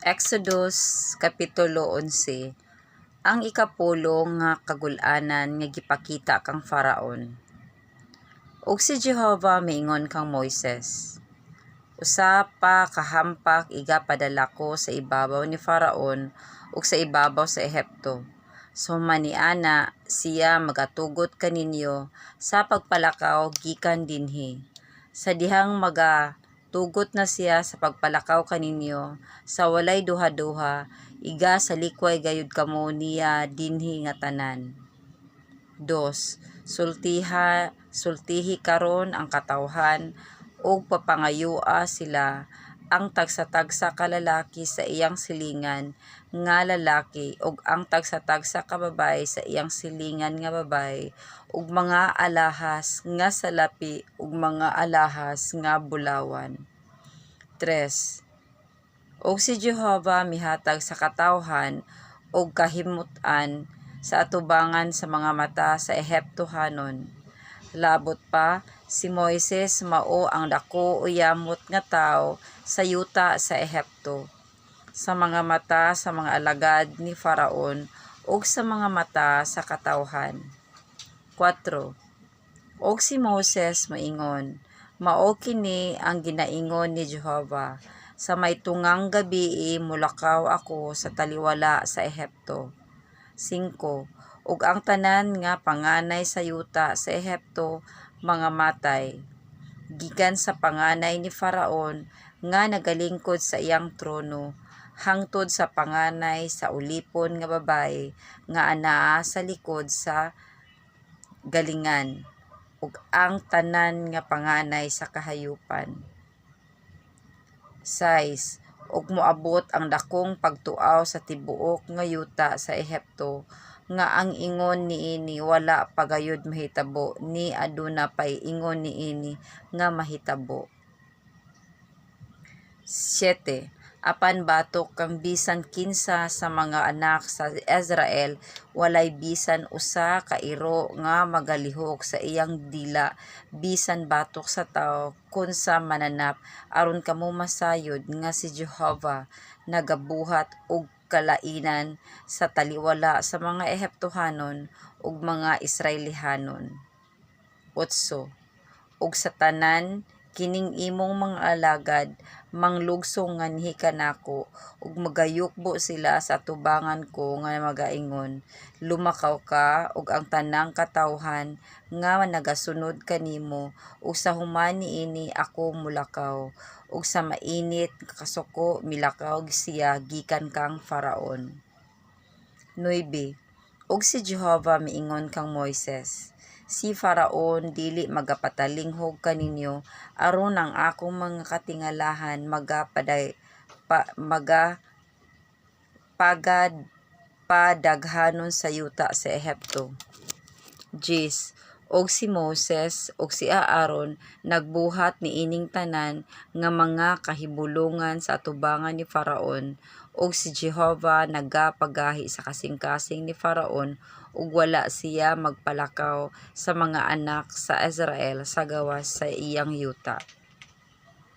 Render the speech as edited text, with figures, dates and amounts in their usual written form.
Exodus Kapitulo 11. Ang ikapulo nga kagul-anan nga gipakita kang Faraon. Ug si Jehova miingon kang Moises, usa pa kahampak iga padala ko sa ibabaw ni Faraon ug sa ibabaw sa Ehipto. So maniana siya magatugot kaninyo sa pagpalakaw gikan dinhi. Sa dihang tugot na siya sa pagpalakaw kaninyo sa walay duha-duha, iga sa likway gayud kamo niya dinhi nga tanan. 2. Sultihi karon ang katawhan ug papangayua sila ang tagsa-tagsa ka lalaki sa iyang silingan nga lalaki ug ang tagsa-tagsa ka babae sa iyang silingan nga babae ug mga alahas nga salapi ug mga alahas nga bulawan. 3. Og si Jehova mihatag sa katawhan ug kahimut-an sa atubangan sa mga mata sa Ehiptohanon. Labot pa, si Moises mao ang dako uyamot nga tawo sa yuta sa Ehipto, sa mga mata sa mga alagad ni Faraon ug sa mga mata sa katawhan. 4. Og si Moses moingon, mao kini ang ginaingon ni Jehova, sa may tungang gabii mulakaw ako sa taliwala sa Ehipto. 5. Ug ang tanan nga panganay sa yuta sa Ehipto mga matay, gikan sa panganay ni Faraon nga nagalingkod sa iyang trono, hangtod sa panganay sa ulipon nga babae nga anaa sa likod sa galingan, ug ang tanan nga panganay sa kahayupan. 6. Ug moabot ang dakong pagtuaw sa tibuok nga yuta sa Ehipto, nga ang ingon niini wala pagayud mahitabo ni aduna pay ingon niini nga mahitabo. 7. Apan batok kang bisan kinsa sa mga anak sa Israel walay bisan usa ka iro nga magalihok sa iyang dila bisan batok sa tawo kun sa mananap, aron kamo masayod nga si Jehova nagabuhat og kalainan sa taliwala sa mga Ehiptohanon ug mga Israelihanon. 8. Ug sa tanan kining imong mga alagad manglugsong nganhi kanako ug magayukbo sila sa atubangan ko nga magaingon, lumakaw ka ug ang tanang katawhan nga nagasunod kanimo ug sa human niini ako mulakaw ug sa mainit nga kasuko milakaw siya gikan kang Faraon. 9. Ug si Jehova miingon kang Moises, si Faraon dili magapatalinghog kaninyo aron ang akong mga katingalahan padaghanon sa yuta sa Ehipto. 10. Og si Moses ug si Aaron nagbuhat niining tanan nga mga kahibulongan sa atubangan ni Faraon, ug si Jehova nagapagahi sa kasing-kasing ni Faraon ug wala siya magpalakaw sa mga anak sa Israel sa gawas sa iyang yuta.